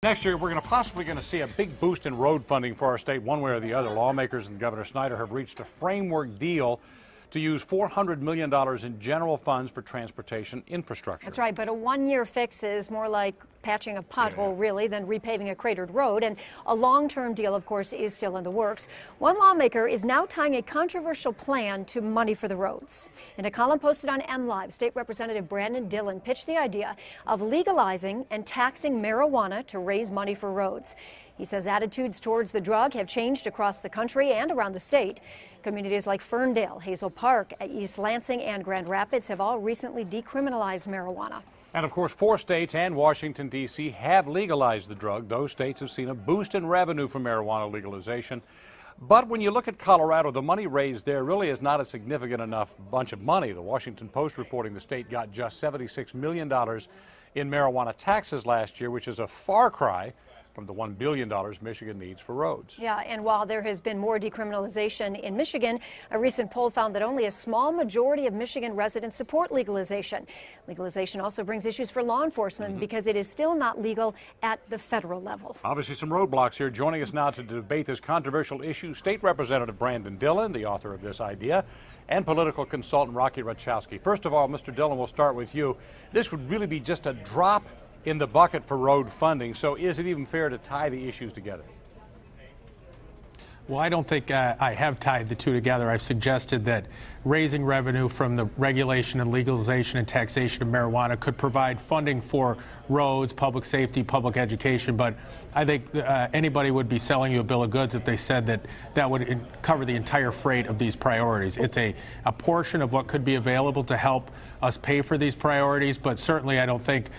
Next year, we're possibly going to see a big boost in road funding for our state one way or the other. Lawmakers and Governor Snyder have reached a framework deal to use $400 million in general funds for transportation infrastructure. That's right, but a one-year fix is more like patching a pothole, really, than repaving a cratered road. And a long-term deal, of course, is still in the works. One lawmaker is now tying a controversial plan to money for the roads. In a column posted on MLive, State Representative Brandon Dillon pitched the idea of legalizing and taxing marijuana to raise money for roads. He says attitudes towards the drug have changed across the country and around the state. Communities like Ferndale, Hazel Park, East Lansing, and Grand Rapids have all recently decriminalized marijuana. And of course, 4 states and Washington, D.C. have legalized the drug. Those states have seen a boost in revenue from marijuana legalization. But when you look at Colorado, the money raised there really is not a significant enough bunch of money. The Washington Post reporting the state got just $76 million in marijuana taxes last year, which is a far cry from the $1 billion Michigan needs for roads. Yeah, and while there has been more decriminalization in Michigan, a recent poll found that only a small majority of Michigan residents support legalization. Legalization also brings issues for law enforcement because it is still not legal at the federal level. Obviously some roadblocks here. Joining us now to debate this controversial issue, State Representative Brandon Dillon, the author of this idea, and political consultant Rocky Rachowski. First of all, Mr. Dillon, we'll start with you. This would really be just a drop in the bucket for road funding. So is it even fair to tie the issues together? Well, I don't think I have tied the two together. I've suggested that raising revenue from the regulation and legalization and taxation of marijuana could provide funding for roads, public safety, public education. But I think anybody would be selling you a bill of goods if they said that that would cover the entire freight of these priorities. It's a portion of what could be available to help us pay for these priorities, but certainly I don't think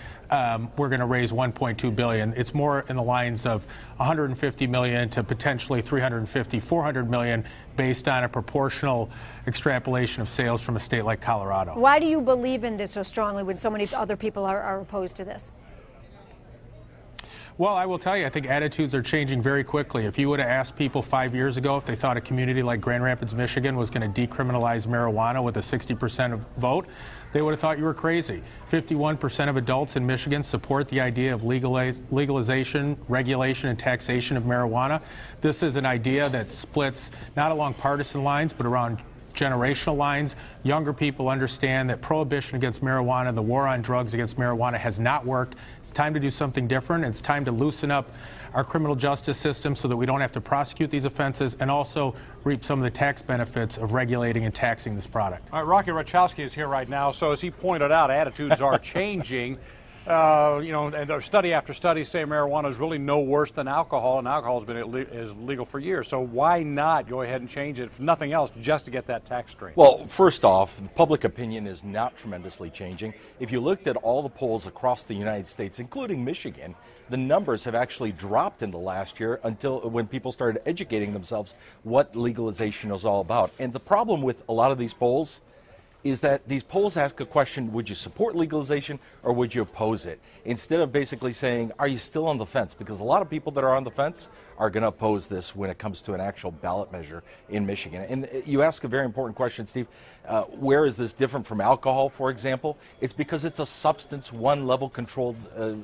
we're going to raise $1.2 billion. It's more in the lines of $150 million to potentially $350, $400 million based on a proportional extrapolation of sales from a state like Colorado. Why do you believe in this so strongly when so many other people are opposed to this? Well, I will tell you, I think attitudes are changing very quickly. If you would have asked people 5 years ago if they thought a community like Grand Rapids, Michigan was going to decriminalize marijuana with a 60% vote, they would have thought you were crazy. 51% of adults in Michigan support the idea of legalization, regulation, and taxation of marijuana. This is an idea that splits not along partisan lines, but around generational lines. Younger people understand that prohibition against marijuana, the war on drugs against marijuana has not worked. It's time to do something different. It's time to loosen up our criminal justice system so that we don't have to prosecute these offenses and also reap some of the tax benefits of regulating and taxing this product. All right, Rocky Rachowski is here right now. So as he pointed out, attitudes are changing. And study after study say marijuana is really no worse than alcohol, and alcohol has been legal for years. So why not go ahead and change it, if nothing else, just to get that tax straight? Well, first off, public opinion is not tremendously changing. If you looked at all the polls across the United States, including Michigan, the numbers have actually dropped in the last year until when people started educating themselves what legalization is all about. And the problem with a lot of these polls is that these polls ask a question, would you support legalization or would you oppose it? Instead of basically saying, are you still on the fence? Because a lot of people that are on the fence are going to oppose this when it comes to an actual ballot measure in Michigan. And you ask a very important question, Steve. Where is this different from alcohol, for example? It's because it's a substance, one-level controlled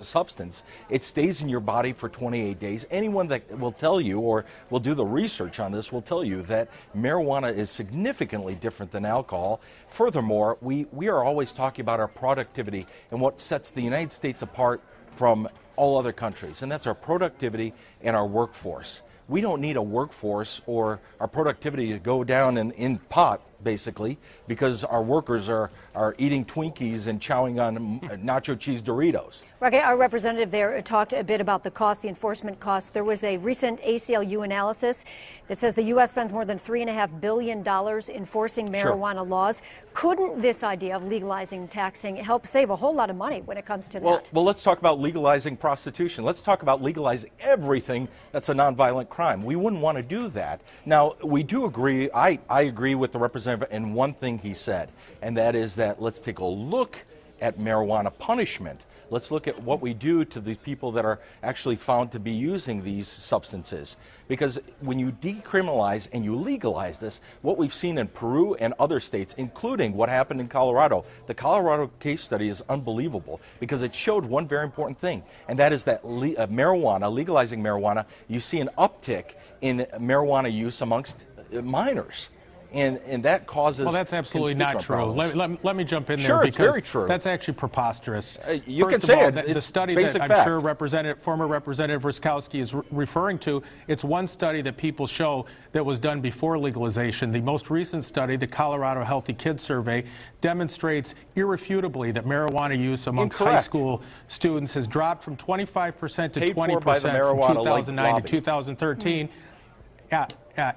substance. It stays in your body for 28 days. Anyone that will tell you or will do the research on this will tell you that marijuana is significantly different than alcohol. Furthermore, we are always talking about our productivity and what sets the United States apart from all other countries, and that's our productivity and our workforce. We don't need a workforce or our productivity to go down in pot, basically, because our workers are eating Twinkies and chowing on nacho cheese Doritos. Rocky, our representative there talked a bit about the cost, the enforcement costs. There was a recent ACLU analysis that says the U.S. spends more than $3.5 billion enforcing marijuana laws. Couldn't this idea of legalizing and taxing help save a whole lot of money when it comes to that? Well, let's talk about legalizing prostitution. Let's talk about legalizing everything that's a nonviolent crime. We wouldn't want to do that. Now, we do agree, I agree with the representative in one thing he said, and that is that let's take a look at marijuana punishment. Let's look at what we do to these people that are actually found to be using these substances. Because when you decriminalize and you legalize this, what we've seen in Peru and other states, including what happened in Colorado, the Colorado case study is unbelievable because it showed one very important thing, and that is that legalizing marijuana, you see an uptick in marijuana use amongst minors. And that causes Well, that's absolutely not true. Let me jump in there. Sure, because it's very true. That's actually preposterous. You can say it. The study that I'm sure former Representative Ruskowski is referring to, it's one study that people show that was done before legalization. The most recent study, the Colorado Healthy Kids Survey, demonstrates irrefutably that marijuana use amongst high school students has dropped from 25% to 20% from 2009 to 2013.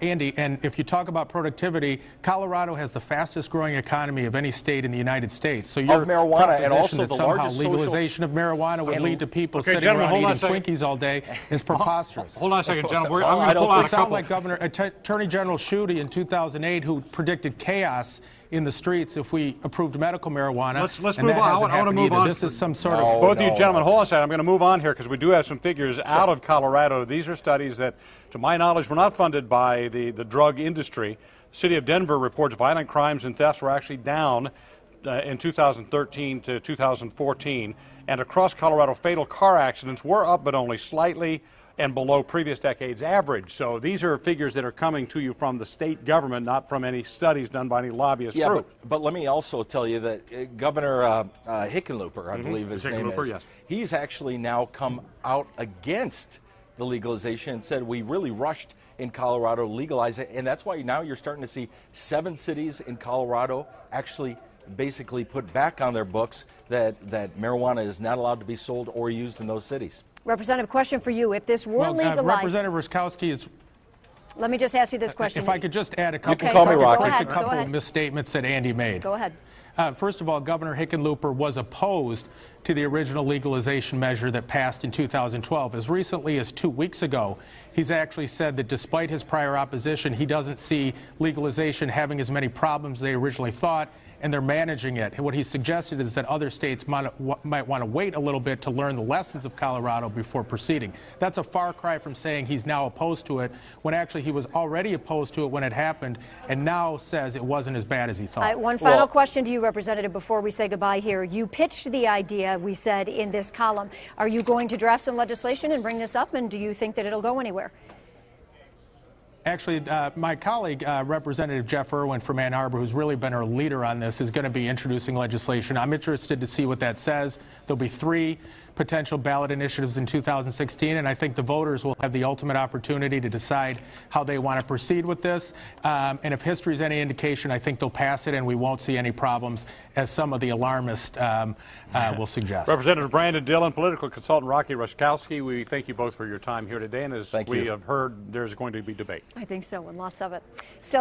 Andy, and if you talk about productivity, Colorado has the fastest growing economy of any state in the United States. So your marijuana and also that the somehow largest legalization of marijuana would lead to people sitting gentlemen, around eating Twinkies all day is preposterous. Hold on a second, gentlemen. I'm going to pull out a couple. Sound like Attorney General Schuette in 2008, who predicted chaos in the streets if we approved medical marijuana. Let's move on. I want to move on. This is some sort of... Both of you gentlemen, hold on a second. I'm going to move on here because we do have some figures out of Colorado. These are studies that, to my knowledge, were not funded by the drug industry. The city of Denver reports violent crimes and thefts were actually down in 2013 to 2014. And across Colorado, fatal car accidents were up, but only slightly, and below previous decades' average. So these are figures that are coming to you from the state government, not from any studies done by any lobbyist group. But let me also tell you that Governor Hickenlooper, I believe his name is, yes. He's actually now come out against the legalization and said we really rushed in Colorado to legalize it, and that's why now you're starting to see 7 cities in Colorado actually basically put back on their books that marijuana is not allowed to be sold or used in those cities. Representative, question for you. If this were legalized... Representative Ruskowski is... Let me just ask you this question. If I could just add a couple, of misstatements that Andy made. Go ahead. First of all, Governor Hickenlooper was opposed to the original legalization measure that passed in 2012. As recently as 2 weeks ago, he's actually said that despite his prior opposition, he doesn't see legalization having as many problems as they originally thought, and they're managing it. And what he suggested is that other states might want to wait a little bit to learn the lessons of Colorado before proceeding. That's a far cry from saying he's now opposed to it, when actually he was already opposed to it when it happened, and now says it wasn't as bad as he thought. One final question to you, Representative, before we say goodbye here. You pitched the idea, we said, in this column. Are you going to draft some legislation and bring this up, and do you think that it'll go anywhere? Actually, my colleague, Representative Jeff Irwin from Ann Arbor, who's really been our leader on this, is going to be introducing legislation. I'm interested to see what that says. There'll be 3 potential ballot initiatives in 2016, and I think the voters will have the ultimate opportunity to decide how they want to proceed with this. And if history is any indication, I think they'll pass it and we won't see any problems, as some of the alarmists will suggest. Representative Brandon Dillon, political consultant Rocky Ruskowski, we thank you both for your time here today, and as we have heard, there's going to be debate. I think so, and lots of it. Still